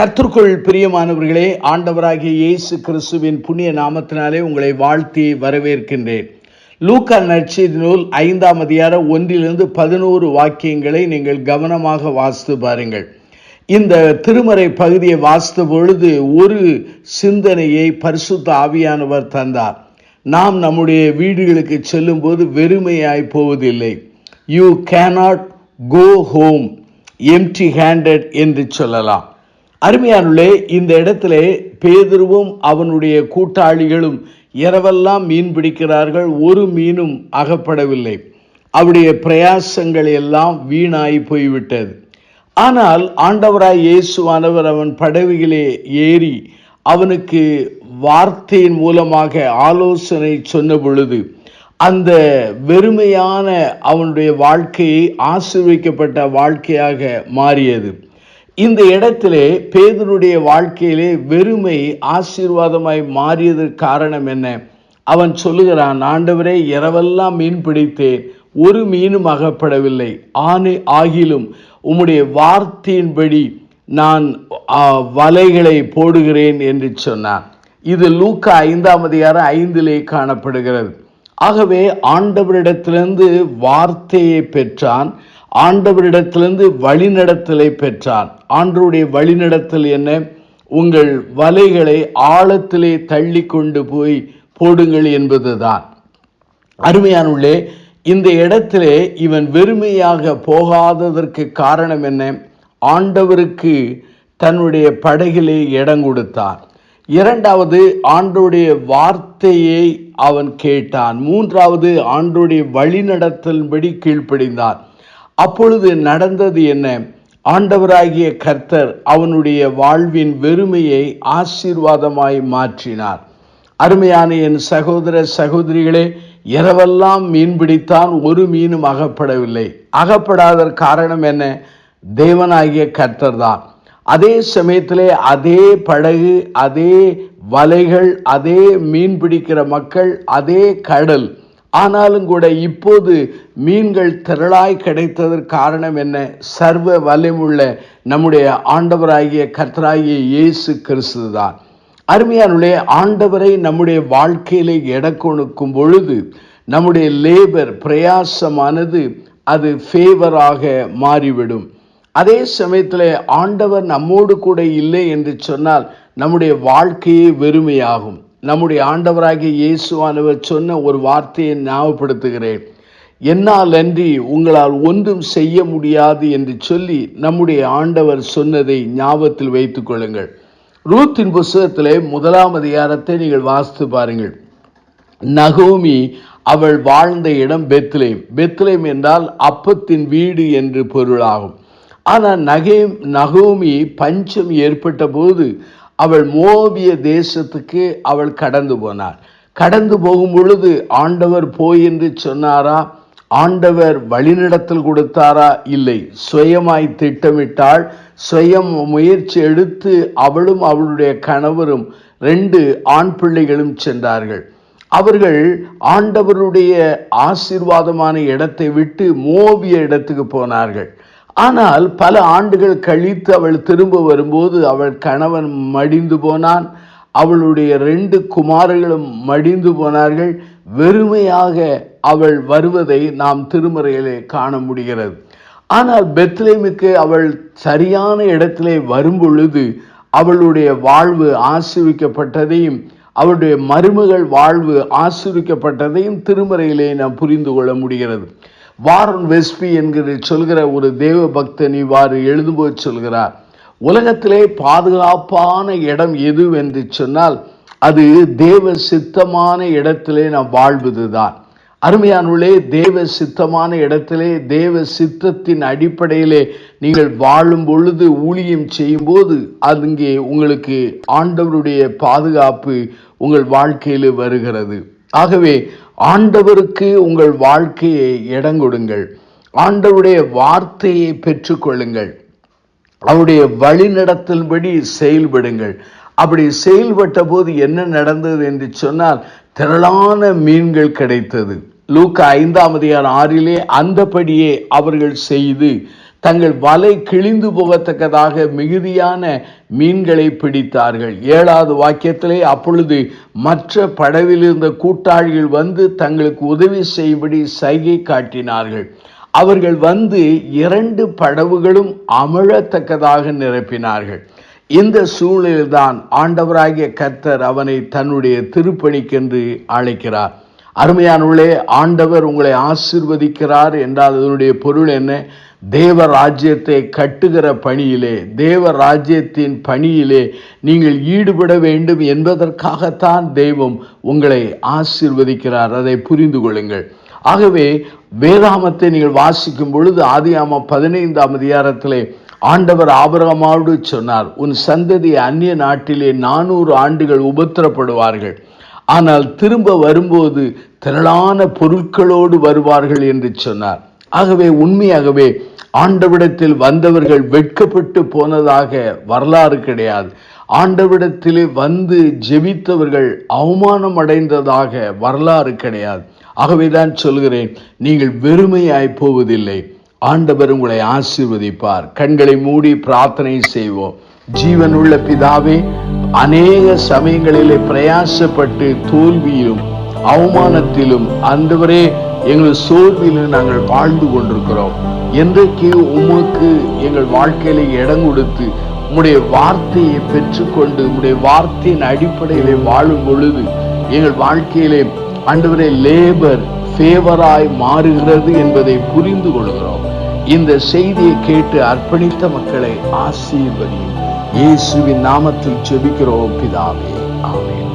கர்த்தருக்குள் பிரியமானவர்களே, ஆண்டவராகிய இயேசு கிறிஸ்துவின் புண்ணிய நாமத்தினாலே உங்களை வாழ்த்தி வரவேற்கின்றேன். லூக்கா நற்செய்தி நூல் 5ஆம் அதிகாரம் 1-11 வாக்கியங்களை நீங்கள் கவனமாக வாசித்து பாருங்கள். இந்த திருமறை பகுதியை வாசித்த பொழுது ஒரு சிந்தனையை பரிசுத்த ஆவியானவர் தந்தார். நாம் நம்முடைய வீடுகளுக்கு செல்லும் போது வெறுமையாய் போவதில்லை. You cannot go home empty handed என்று சொல்லலாம். அருமையானுள்ளே, இந்த இடத்திலே பேதுருவும் அவனுடைய கூட்டாளிகளும் இரவெல்லாம் மீன் பிடிக்கிறார்கள். ஒரு மீனும் அகப்படவில்லை. அவருடைய பிரயாசங்கள் எல்லாம் வீணாய் போய்விட்டது. ஆனால் ஆண்டவராய் இயேசுவானவர் அவன் படகுகளே ஏறி அவனுக்கு வார்த்தையின் மூலமாக ஆலோசனை சொன்ன பொழுது அந்த வெறுமையான அவனுடைய வாழ்க்கையை ஆசீர்வதிக்கப்பட்ட வாழ்க்கையாக மாறியது. இந்த இடத்திலே பேதுருடைய வாழ்க்கையிலே வெறுமை ஆசீர்வாதமாய் மாறியதற்கு காரணம் என்ன? அவன் சொல்லுகிறான், ஆண்டவரே, இரவெல்லாம் மீன் பிடித்தேன், ஒரு மீனும் அகப்படவில்லை. ஆகிலும் உம்முடைய வார்த்தையின்படி நான் வலைகளை போடுகிறேன் என்று சொன்னான். இது லூக்கா 5ஆம் அதிகாரம் 5 காணப்படுகிறது. ஆகவே ஆண்டவரிடத்திலிருந்து வார்த்தையை பெற்றான். ஆண்டவரிடத்திலிருந்து வழிநடத்தலை பெற்றான். ஆண்டவருடைய வழிநடத்தல் என்ன? உங்கள் வலைகளை ஆழத்திலே தள்ளி கொண்டு போய் போடுங்கள் என்பதுதான். அருமையானுள்ளே, இந்த இடத்திலே இவன் வெறுமையாக போகாததற்கு காரணம் என்ன? ஆண்டவருக்கு தன்னுடைய படகிலே இடம் கொடுத்தான். இரண்டாவது, ஆண்டவருடைய வார்த்தையை அவன் கேட்டான். மூன்றாவது, ஆண்டவருடைய வழிநடத்தலின்படி கீழ்ப்படிந்தான். அப்பொழுது நடந்தது என்ன? ஆண்டவராகிய கர்த்தர் அவனுடைய வாழ்வின் வெறுமையை ஆசீர்வாதமாய் மாற்றினார். அருமையான என் சகோதர சகோதரிகளே, இரவெல்லாம் மீன் பிடித்தான், ஒரு மீனும் அகப்படவில்லை. அகப்படாத காரணம் என்ன? தேவனாகிய கர்த்தர் தான். அதே சமயத்திலே அதே படகு, அதே வலைகள், அதே மீன் பிடிக்கிற மக்கள், அதே கடல். ஆனாலும் கூட இப்போது மீன்கள் திரளாய் கிடைத்ததற்கு காரணம் என்ன? சர்வ வல்லமையுள்ள நம்முடைய ஆண்டவராகிய கர்த்தராகிய இயேசு கிறிஸ்து தான். அருமையானுள்ளே, ஆண்டவரை நம்முடைய வாழ்க்கையிலே எடக்கொடுக்கும் பொழுது நம்முடைய லேபர் பிரயாசமானது அது ஃபேவராக மாறிவிடும். அதே சமயத்தில் ஆண்டவர் நம்மோடு கூட இல்லை என்று சொன்னால் நம்முடைய வாழ்க்கையே வெறுமையாகும். நம்முடைய ஆண்டவராகிய இயேசுவானவர் சொன்ன ஒரு வார்த்தையை ஞாபகப்படுத்துகிறேன். என்னால் அன்றி உங்களால் ஒன்றும் செய்ய முடியாது என்று சொல்லி நம்முடைய ஆண்டவர் சொன்னதை ஞாபகத்தில் வைத்துக் கொள்ளுங்கள். ரூத்தின் புஸ்தகத்திலே 1ஆம் அதிகாரத்தை நீங்கள் வாசித்து பாருங்கள். நகோமி அவள் வாழ்ந்த இடம் பெத்லேம். பெத்லேம் என்றால் அப்பத்தின் வீடு என்று பொருளாகும். ஆனால் நகோமி பஞ்சம் ஏற்பட்ட போது அவள் மோபிய தேசத்துக்கு அவள் கடந்து போனாள். கடந்து போகும் பொழுது ஆண்டவர் போய் என்று சொன்னாரா? ஆண்டவர் வழிநடத்தல் கொடுத்தாரா? இல்லை. சுயமாய் திட்டமிட்டாள். சுயம் முயற்சி எடுத்து அவளும் அவளுடைய கணவரும் 2 ஆண் பிள்ளைகளும் சென்றார்கள். அவர்கள் ஆண்டவருடைய ஆசீர்வாதமான இடத்தை விட்டு மோபிய இடத்துக்கு போனார்கள். ஆனால் பல ஆண்டுகள் கழித்து அவள் திரும்ப வரும்போது அவள் கணவன் மடிந்து போனான். அவளுடைய 2 குமாரர்களும் மடிந்து போனார்கள். வெறுமையாக அவள் வருவதை நாம் திருமறையிலே காண முடிகிறது. ஆனால் பெத்லேமுக்கு அவள் சரியான இடத்திலே வரும் பொழுது அவளுடைய வாழ்வு ஆசீர்வதிக்கப்பட்டதையும் அவளுடைய மருமகள் வாழ்வு ஆசீர்வதிக்கப்பட்டதையும் திருமறையிலே நாம் புரிந்து கொள்ள முடிகிறது. வாரன் வெஸ்பி என்கிற சொல்கிற ஒரு தேவ பக்தன் இவ்வாறு எழுதும்போது சொல்கிறார், உலகத்திலே பாதுகாப்பான இடம் எது என்று சொன்னால் அது தேவ சித்தமான இடத்திலே நாம் வாழ்வதுதான். அருமையானுள்ளே, தேவ சித்தமான இடத்திலே தேவ சித்தத்தின் அடிப்படையிலே நீங்கள் வாழும் பொழுது, ஊழியம் செய்யும் போது அங்கே உங்களுக்கு ஆண்டவருடைய பாதுகாப்பு உங்கள் வாழ்க்கையில் வருகிறது. ஆகவே ஆண்டவருக்கு உங்கள் வாழ்க்கையை இடம் கொடுங்கள். ஆண்டவருடைய வார்த்தையை பெற்றுக்கொள்ளுங்கள். அவருடைய வழிநடத்தல்படி செயல்படுங்கள். அப்படி செயல்பட்ட போது என்ன நடந்தது என்று சொன்னால் திரளான மீன்கள் கிடைத்தது. லூக்கா 5ஆம் அதிகாரம் 6 அந்தபடியே அவர்கள் செய்து தங்கள் வலை கிழிந்து போகத்தக்கதாக மிகுதியான மீன்களை பிடித்தார்கள். 7வது வாக்கியத்திலே, அப்பொழுது மற்ற படவில் இருந்த கூட்டாளிகள் வந்து தங்களுக்கு உதவி செய்யும்படி சைகை காட்டினார்கள். அவர்கள் வந்து 2 படவுகளும் அமிழத்தக்கதாக நிரப்பினார்கள். இந்த சூழ்நிலையில்தான் ஆண்டவராகிய கர்த்தர் அவனை தன்னுடைய திருப்பணிக்கென்று அழைக்கிறார். அருமையானவர்களே, ஆண்டவர் உங்களை ஆசீர்வதிக்கிறார் என்றால் அதனுடைய பொருள் என்ன? தேவ ராஜ்யத்தை கட்டுகிற பணியிலே, தேவ ராஜ்யத்தின் பணியிலே நீங்கள் ஈடுபட வேண்டும் என்பதற்காகத்தான் தெய்வம் உங்களை ஆசீர்வதிக்கிறார். அதை புரிந்து கொள்ளுங்கள். ஆகவே வேதாகமத்தை நீங்கள் வாசிக்கும் பொழுது ஆதியாகமம் 15ஆம் அதிகாரத்திலே ஆண்டவர் ஆபிரகாமோடு சொன்னார், உன் சந்ததி அந்நிய நாட்டிலே 400 ஆண்டுகள் உபத்திரப்படுவார்கள், ஆனால் திரும்ப வரும்போது திரளான பொருட்களோடு வருவார்கள் என்று சொன்னார். ஆகவே உண்மையாகவே ஆண்டவிடத்தில் வந்தவர்கள் வெட்கப்பட்டு போனதாக வரலாறு கிடையாது. ஆண்டவிடத்திலே வந்து ஜெபித்தவர்கள் அவமானம் அடைந்ததாக வரலாறு கிடையாது. ஆகவேதான் சொல்கிறேன், நீங்கள் வெறுமையாய் போவதில்லை. ஆண்டவர் உங்களை ஆசீர்வதிப்பார். கண்களை மூடி பிரார்த்தனை செய்வோம். ஜீவனுள்ள பிதாவே, அநேக சமயங்களிலே பிரயாசப்பட்டு தோல்வியிலும் அவமானத்திலும் ஆண்டவரே எங்கள் சோர்விலும் நாங்கள் வாழ்ந்து கொண்டிருக்கிறோம். என்றைக்கு உமக்கு எங்கள் வாழ்க்கையில இடம் கொடுத்து உம்முடைய வார்த்தையை பெற்றுக்கொண்டு உம்முடைய வார்த்தையின் அடிப்படையிலே வாழும் பொழுது எங்கள் வாழ்க்கையிலே ஆண்டவரே லேபர் ஃபேவராய் மாறுகிறது என்பதை புரிந்து கொள்கிறோம். இந்த செய்தியை கேட்டு அர்ப்பணித்த மக்களை ஆசீர்வதியும். இயேசுவின் நாமத்தில் ஜெபிக்கிறோம் பிதாவே, ஆமென்.